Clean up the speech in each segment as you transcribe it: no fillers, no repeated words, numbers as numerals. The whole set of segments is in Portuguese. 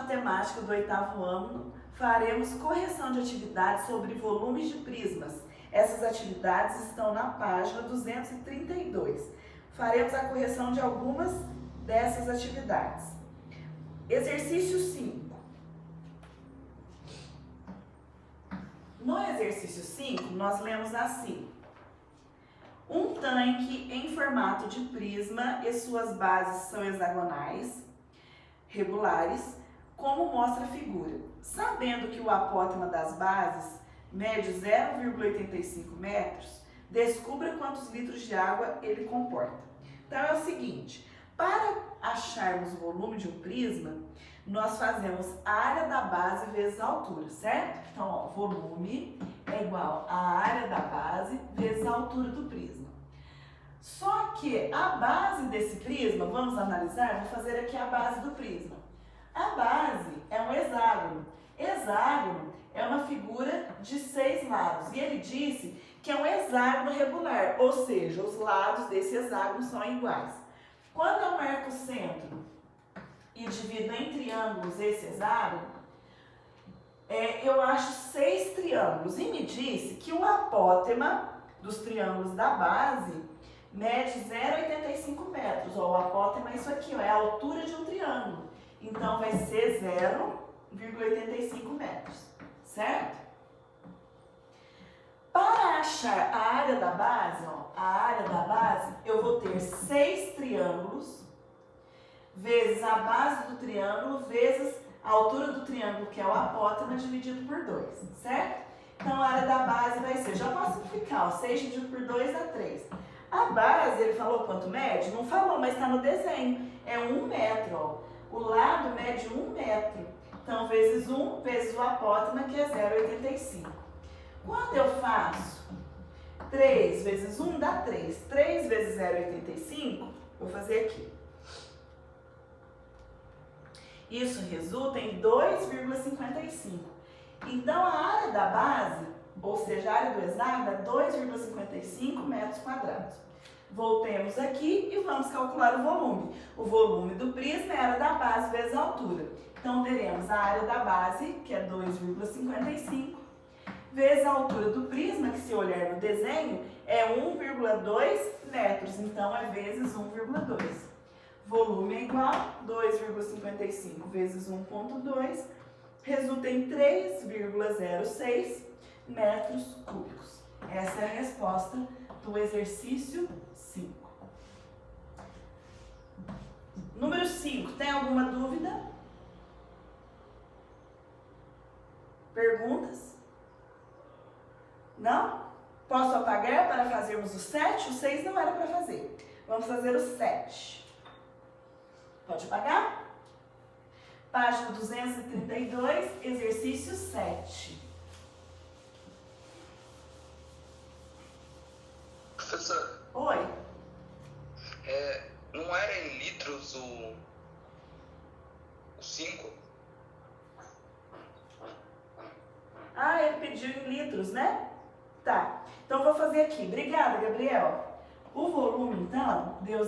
matemática do 8º ano, faremos correção de atividades sobre volumes de prismas. Essas atividades estão na página 232. Faremos a correção de algumas dessas atividades. Exercício 5. No exercício 5, nós lemos assim: um tanque em formato de prisma e suas bases são hexagonais, regulares, como mostra a figura. Sabendo que o apótema das bases mede 0,85 metros, descubra quantos litros de água ele comporta. Então é o seguinte, para acharmos o volume de um prisma, nós fazemos a área da base vezes a altura, certo? Então, ó, volume é igual à área da base vezes a altura do prisma. Só que a base desse prisma, vamos analisar, vou fazer aqui a base do prisma. A base é um hexágono. Hexágono é uma figura de 6 lados. E ele disse que é um hexágono regular, ou seja, os lados desse hexágono são iguais. Quando eu marco o centro e divido em triângulos esse hexágono, eu acho 6 triângulos. E me disse que o apótema dos triângulos da base mede 0,85 metros. Ó, o apótema é isso aqui, ó, é a altura de um triângulo. Então, vai ser 0,85 metros, certo? Para achar a área da base, ó, a área da base, eu vou ter 6 triângulos vezes a base do triângulo vezes a altura do triângulo, que é o apótema, dividido por 2, certo? Então, a área da base vai ser, já posso simplificar, ó, 6 dividido por 2 dá 3. A base, ele falou quanto mede? Não falou, mas está no desenho. É 1 metro, ó. O lado mede 1 metro. Então, vezes 1 vezes o apótema, que é 0,85. Quando eu faço 3 vezes 1 dá 3. 3 vezes 0,85, vou fazer aqui. Isso resulta em 2,55. Então, a área da base, ou seja, a área do hexágono, é 2,55 metros quadrados. Voltemos aqui e vamos calcular o volume. O volume do prisma é a área da base vezes a altura. Então, teremos a área da base, que é 2,55, vezes a altura do prisma, que se olhar no desenho, é 1,2 metros. Então, é vezes 1,2. Volume é igual a 2,55 vezes 1,2, resulta em 3,06 metros cúbicos. Essa é a resposta do exercício 5. Número 5, tem alguma dúvida? Perguntas? Não? Posso apagar para fazermos o 7? O 6 não era para fazer. Vamos fazer o 7. Pode apagar? Página 232, exercício 7. Professor. Oi. Não era em litros o 5? Ah, ele pediu em litros, né? Tá. Então, vou fazer aqui. Obrigada, Gabriel. O volume, então, deu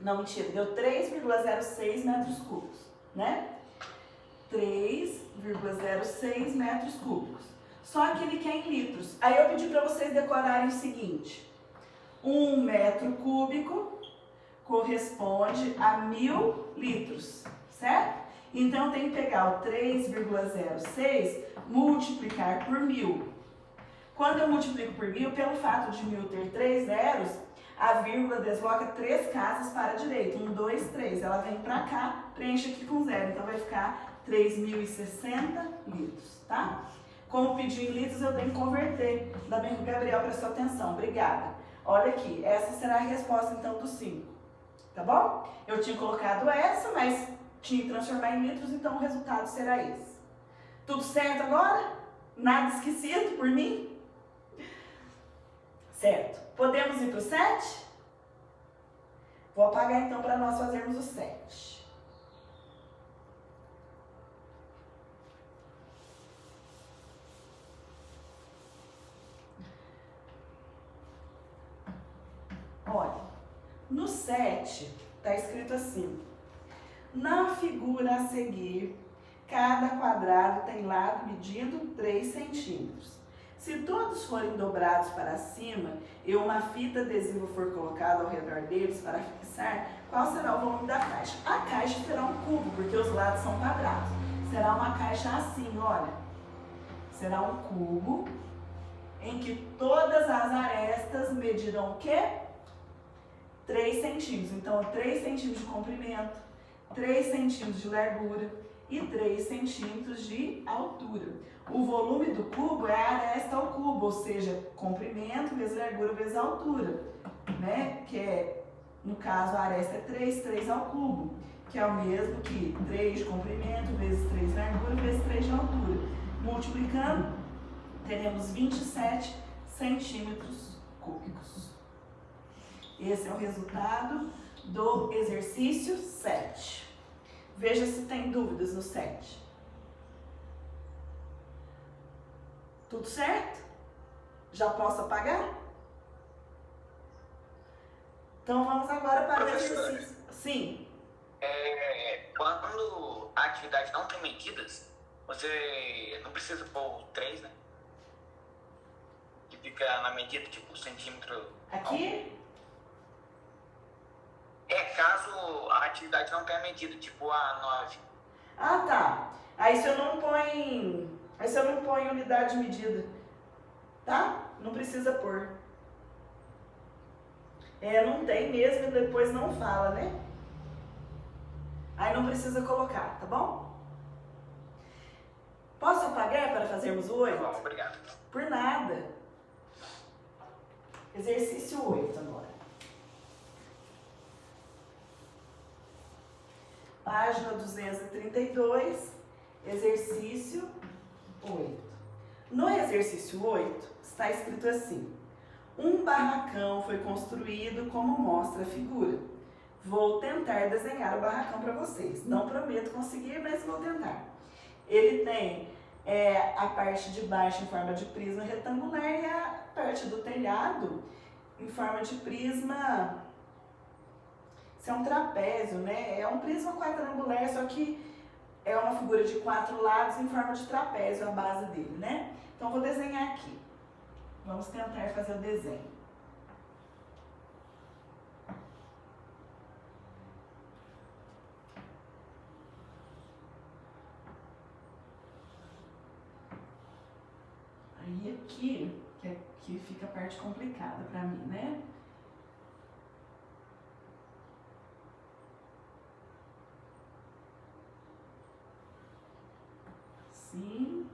Não, mentira. Deu 3,06 metros cúbicos, né? 3,06 metros cúbicos. Só que ele quer em litros. Aí eu pedi para vocês decorarem o seguinte. 1 metro cúbico corresponde a 1000 litros, certo? Então, eu tenho que pegar o 3,06, multiplicar por 1000. Quando eu multiplico por 1000, pelo fato de 1000 ter 3 zeros, a vírgula desloca 3 casas para a direita. 1, 2, 3. Ela vem para cá, preenche aqui com 0. Então, vai ficar 3.060 litros, tá? Como pedi em litros, eu tenho que converter. Ainda bem que o Gabriel prestou atenção. Obrigada. Olha aqui, essa será a resposta, então, do 5. Tá bom? Eu tinha colocado essa, mas tinha que transformar em litros, então o resultado será esse. Tudo certo agora? Nada esquecido por mim? Certo. Podemos ir para o 7? Vou apagar, então, para nós fazermos o 7. Olha, no 7 está escrito assim: Na figura a seguir, cada quadrado tem lado medindo 3 centímetros. Se todos forem dobrados para cima e uma fita adesiva for colocada ao redor deles para fixar, qual será o volume da caixa? A caixa será um cubo, porque os lados são quadrados. Será uma caixa assim, olha. Será um cubo em que todas as arestas medirão o quê? 3 centímetros. Então, 3 centímetros de comprimento, 3 centímetros de largura e 3 centímetros de altura. O volume do cubo é a aresta ao cubo, ou seja, comprimento vezes largura vezes altura, né? Que é, no caso, a aresta é 3 ao cubo, que é o mesmo que 3 de comprimento vezes 3 de largura vezes 3 de altura. Multiplicando, teremos 27 centímetros cúbicos. Esse é o resultado do exercício 7. Veja se tem dúvidas no 7. Tudo certo? Já posso apagar? Então vamos agora para o exercício. Sim. Quando a atividade não tem medidas, você não precisa pôr 3, né? Que fica na medida, tipo, centímetro. Aqui? Caso a atividade não tenha medida, tipo a 9. Ah, tá. Aí se eu não põe unidade de medida, tá? Não precisa pôr. Não tem mesmo e depois não fala, né? Aí não precisa colocar, tá bom? Posso apagar para fazermos o 8? Tá bom, obrigado. Por nada. Exercício 8 agora. Página 232, exercício 8. No exercício 8, está escrito assim: um barracão foi construído como mostra a figura. Vou tentar desenhar o barracão para vocês. Não prometo conseguir, mas vou tentar. Ele tem a parte de baixo em forma de prisma retangular e a parte do telhado em forma de prisma. Isso é um trapézio, né? É um prisma quadrangular, só que é uma figura de 4 lados em forma de trapézio, a base dele, né? Então, vou desenhar aqui. Vamos tentar fazer o desenho. Aí aqui, que aqui fica a parte complicada pra mim, né? Assim.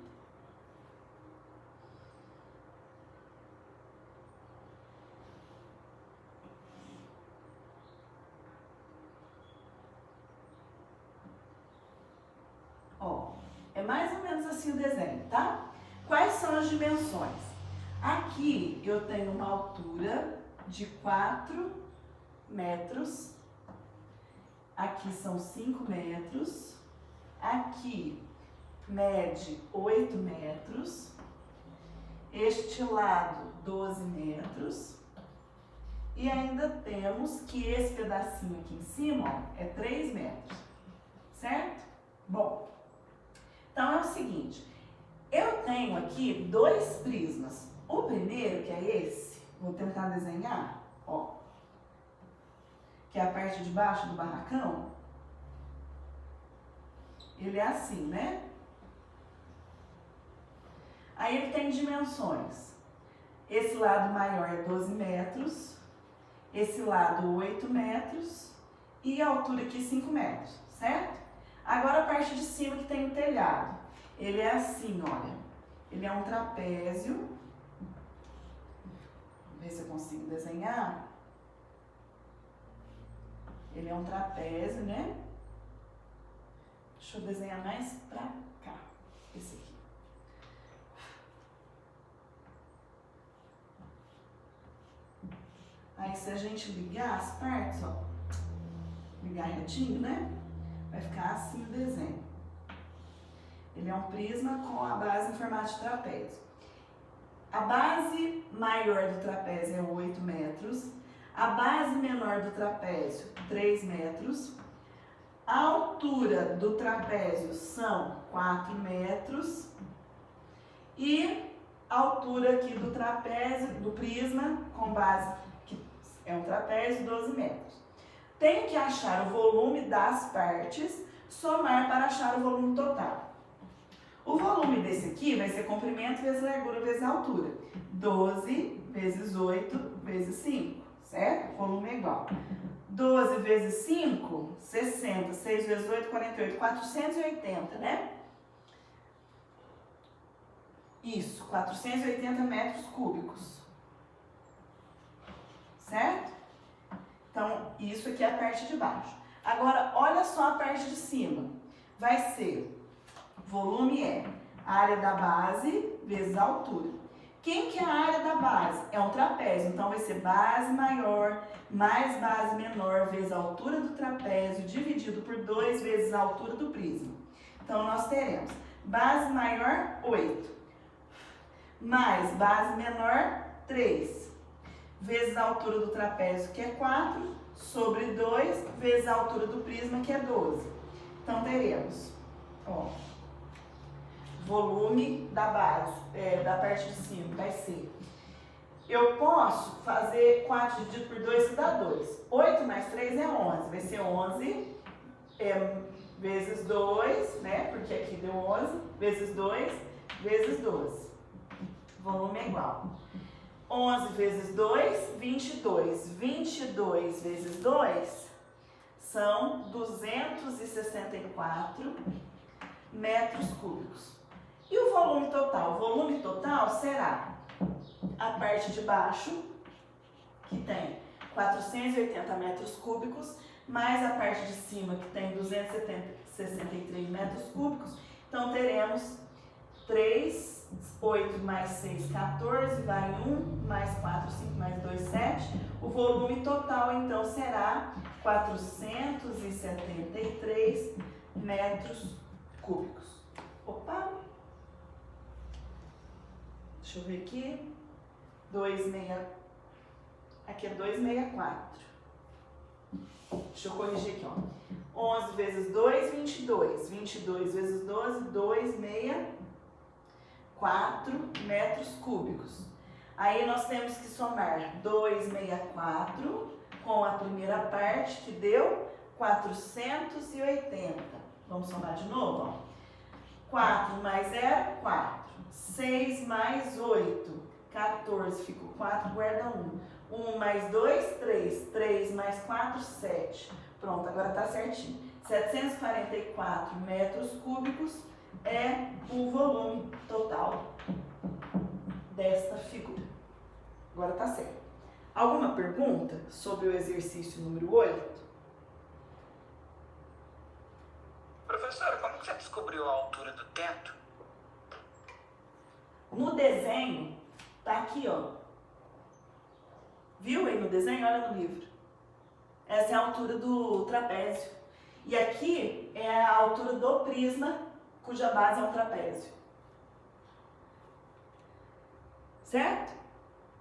Ó, é mais ou menos assim o desenho, tá? Quais são as dimensões? Aqui eu tenho uma altura de 4 metros. Aqui são 5 metros. Aqui mede 8 metros. Este lado 12 metros. E ainda temos que esse pedacinho aqui em cima, ó, é 3 metros. Certo? Bom, então é o seguinte. Eu tenho aqui 2 prismas. O primeiro, que é esse, vou tentar desenhar, ó, que é a parte de baixo do barracão. Ele é assim, né? Aí ele tem dimensões. Esse lado maior é 12 metros, esse lado 8 metros e a altura aqui 5 metros, certo? Agora a parte de cima que tem o telhado. Ele é assim, olha. Ele é um trapézio. Vamos ver se eu consigo desenhar. Ele é um trapézio, né? Deixa eu desenhar mais pra cá. Esse aqui. Aí se a gente ligar as partes, ó. Ligar retinho, né? Vai ficar assim o desenho. Ele é um prisma com a base em formato de trapézio. A base maior do trapézio é 8 metros. A base menor do trapézio, 3 metros. A altura do trapézio são 4 metros e a altura aqui do trapézio, do prisma, com base que é um trapézio, 12 metros. Tenho que achar o volume das partes, somar para achar o volume total. O volume desse aqui vai ser comprimento vezes largura vezes altura. 12 vezes 8 vezes 5, certo? O volume é igual. 12 vezes 5, 60. 6 vezes 8, 48. 480, né? Isso, 480 metros cúbicos. Certo? Então, isso aqui é a parte de baixo. Agora, olha só a parte de cima. Vai ser, volume é a área da base vezes a altura. Quem que é a área da base? É um trapézio, então vai ser base maior mais base menor vezes a altura do trapézio dividido por 2 vezes a altura do prisma. Então, nós teremos base maior, 8, mais base menor, 3, vezes a altura do trapézio, que é 4, sobre 2, vezes a altura do prisma, que é 12. Então, teremos, ó, volume da base, da parte de cima, vai ser... Eu posso fazer 4 dividido por 2, que dá 2. 8 mais 3 é 11. Vai ser 11 vezes 2, né? Porque aqui deu 11, vezes 2, vezes 12. Volume é igual. 11 vezes 2, 22. 22 vezes 2 são 264 metros cúbicos. E o volume total? O volume total será a parte de baixo, que tem 480 metros cúbicos, mais a parte de cima, que tem 263 metros cúbicos. Então, teremos 3, 8 mais 6, 14, vai 1, mais 4, 5, mais 2, 7. O volume total, então, será 473 metros cúbicos. Opa! Deixa eu ver aqui. 2,6. Aqui é 2,64. Deixa eu corrigir aqui, ó. 11 vezes 2, 22. 22 vezes 12, 264 metros cúbicos. Aí nós temos que somar 264 com a primeira parte, que deu 480. Vamos somar de novo, ó. 4 mais 0, 4. 6 mais 8, 14. Fica 4, guarda 1. 1 mais 2, 3. 3 mais 4, 7. Pronto, agora tá certinho. 744 metros cúbicos é o volume total desta figura. Agora tá certo. Alguma pergunta sobre o exercício número 8? Professora, como que você descobriu a altura do teto? No desenho, tá aqui, ó. Viu aí no desenho? Olha no livro. Essa é a altura do trapézio. E aqui é a altura do prisma, cuja base é um trapézio. Certo?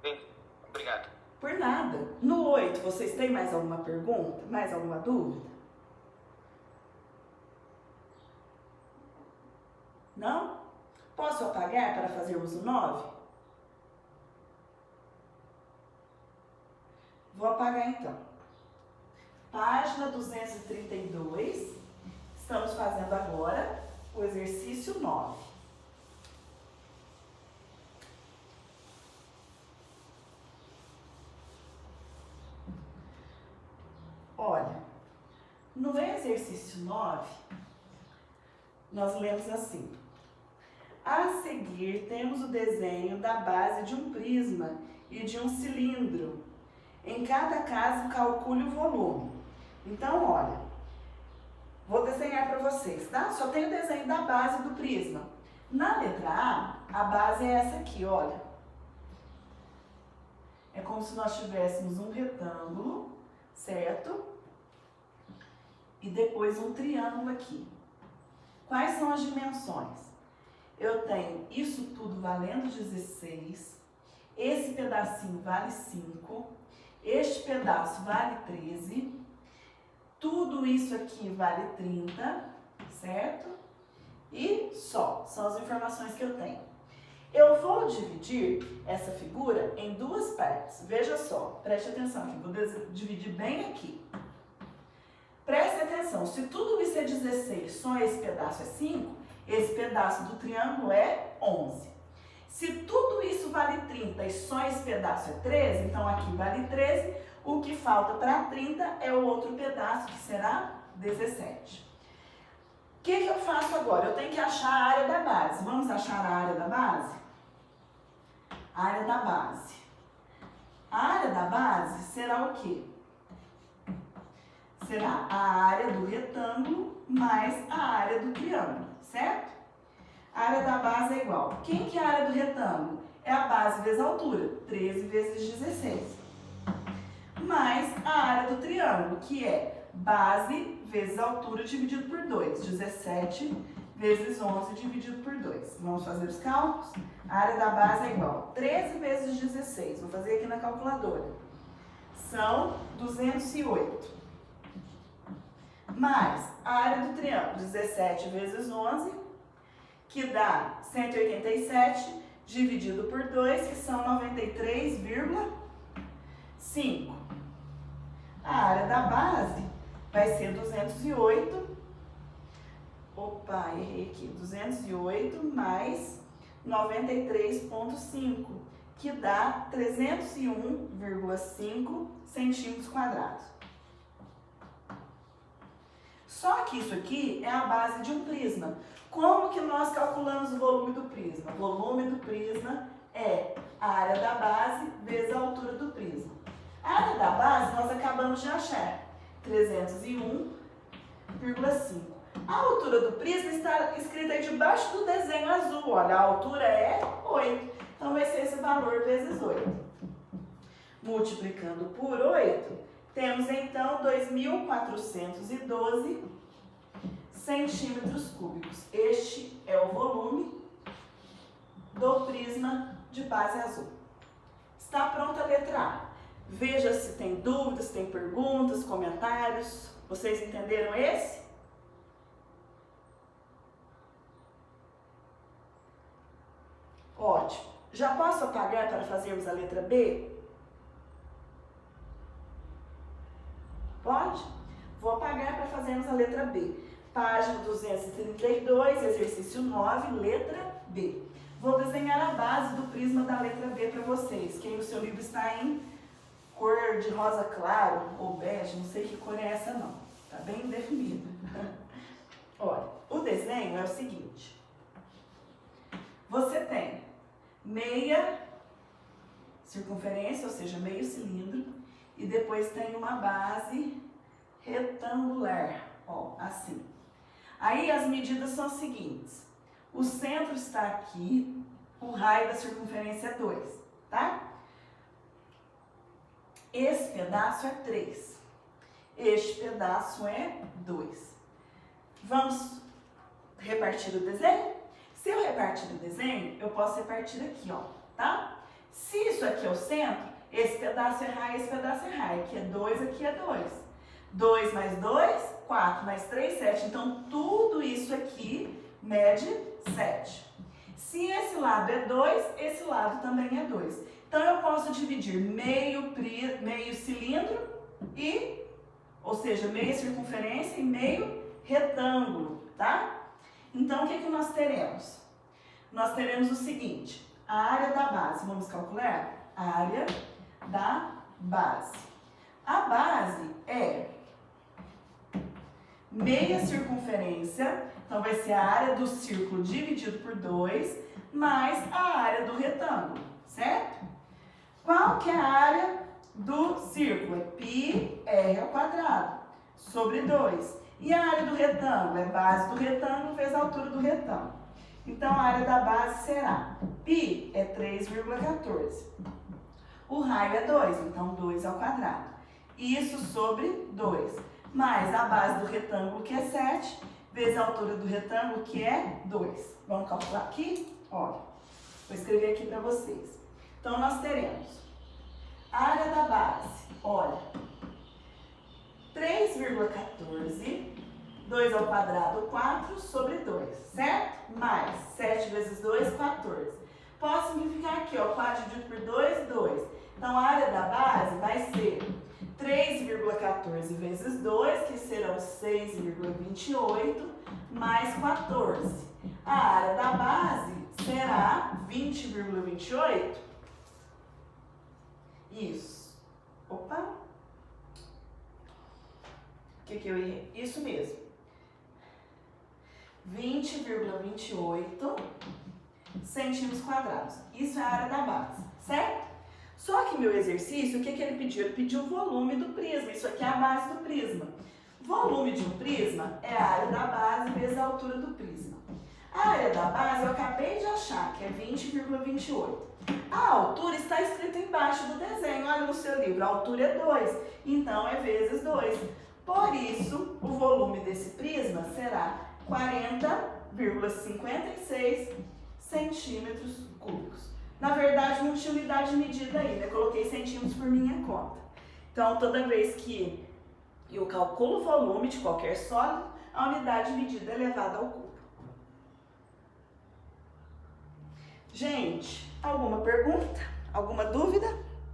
Bem, obrigado. Por nada. No 8, vocês têm mais alguma pergunta? Mais alguma dúvida? Não? Posso apagar para fazermos o 9? Vou apagar então. Página 232. Estamos fazendo agora o exercício 9. Olha, no exercício 9, nós lemos assim. A seguir, temos o desenho da base de um prisma e de um cilindro. Em cada caso, calcule o volume. Então, olha, vou desenhar para vocês, tá? Só tem o desenho da base do prisma. Na letra A base é essa aqui, olha. É como se nós tivéssemos um retângulo, certo? E depois um triângulo aqui. Quais são as dimensões? Eu tenho isso tudo valendo 16, esse pedacinho vale 5, este pedaço vale 13, Tudo isso aqui vale 30, certo? E só, são as informações que eu tenho. Eu vou dividir essa figura em duas partes. Veja só, preste atenção aqui, vou dividir bem aqui. Preste atenção, se tudo isso é 16, só esse pedaço é 5, esse pedaço do triângulo é 11. Se tudo isso vale 30 e só esse pedaço é 13, então aqui vale 13, o que falta para 30 é o outro pedaço, que será 17. O que eu faço agora? Eu tenho que achar a área da base. Vamos achar a área da base? A área da base. A área da base será o quê? Será a área do retângulo mais a área do triângulo, certo? A área da base é igual. Quem que é a área do retângulo? É a base vezes a altura, 13 vezes 16. Mais a área do triângulo, que é base vezes altura dividido por 2. 17 vezes 11 dividido por 2. Vamos fazer os cálculos? A área da base é igual a 13 vezes 16. Vou fazer aqui na calculadora. São 208. Mais a área do triângulo, 17 vezes 11, que dá 187 dividido por 2, que são 93,5. A área da base vai ser 208. Opa, errei aqui. 208 mais 93,5, que dá 301,5 centímetros quadrados. Só que isso aqui é a base de um prisma. Como que nós calculamos o volume do prisma? O volume do prisma é a área da base vezes a altura do prisma. A área da base nós acabamos de achar, 301,5. A altura do prisma está escrita aí debaixo do desenho azul. Olha, a altura é 8. Então vai ser esse valor vezes 8. Multiplicando por 8, temos então 2.412 centímetros cúbicos. Este é o volume do prisma de base azul. Está pronta a letra A. Veja se tem dúvidas, se tem perguntas, comentários. Vocês entenderam esse? Ótimo. Já posso apagar para fazermos a letra B? Pode? Vou apagar para fazermos a letra B. Página 232, exercício 9, letra B. Vou desenhar a base do prisma da letra B para vocês. Quem no seu livro está em cor de rosa claro ou bege, não sei que cor é essa não. Está bem definido. Olha, o desenho é o seguinte. Você tem meia circunferência, ou seja, meio cilindro, e depois tem uma base retangular, ó, assim. Aí as medidas são as seguintes. O centro está aqui, o raio da circunferência é 2, tá? Esse pedaço é 3. Este pedaço é 2. Vamos repartir o desenho? Se eu repartir o desenho, eu posso repartir aqui, ó, tá? Se isso aqui é o centro, esse pedaço é raio, esse pedaço é raio. Aqui é 2, aqui é 2. 2 mais 2, 4 mais 3, 7. Então, tudo isso aqui mede 7. Se esse lado é 2, esse lado também é 2. Então, eu posso dividir meio cilindro e, ou seja, meia circunferência e meio retângulo, tá? Então, o que nós teremos? Nós teremos o seguinte, a área da base, vamos calcular? A área da base. A base é meia circunferência, então vai ser a área do círculo dividido por 2, mais a área do retângulo, certo? Qual que é a área do círculo? É πr² sobre 2. E a área do retângulo? É base do retângulo vezes a altura do retângulo. Então, a área da base será π é 3,14. O raio é 2, então 2². Isso sobre 2. Mais a base do retângulo, que é 7, vezes a altura do retângulo, que é 2. Vamos calcular aqui? Olha, vou escrever aqui para vocês. Então, nós teremos a área da base, olha, 3,14, 2 ao quadrado, 4, sobre 2, certo? Mais 7 vezes 2, 14. Posso simplificar aqui, ó, 4 dividido por 2, 2. Então, a área da base vai ser 3,14 vezes 2, que serão 6,28, mais 14. A área da base será 20,28. Isso. Opa. O que eu ia? Isso mesmo. 20,28 centímetros quadrados. Isso é a área da base, certo? Só que meu exercício, o que ele pediu? Ele pediu o volume do prisma. Isso aqui é a base do prisma. Volume de um prisma é a área da base vezes a altura do prisma. A área da base eu acabei de achar, que é 20,28. A altura está escrita embaixo do desenho. Olha no seu livro, a altura é 2. Então, é vezes 2. Por isso, o volume desse prisma será 40,56 centímetros cúbicos. Na verdade, não tinha unidade de medida aí, né? Coloquei centímetros por minha conta. Então, toda vez que eu calculo o volume de qualquer sólido, a unidade de medida é elevada ao cubo. Gente, alguma pergunta? Alguma dúvida?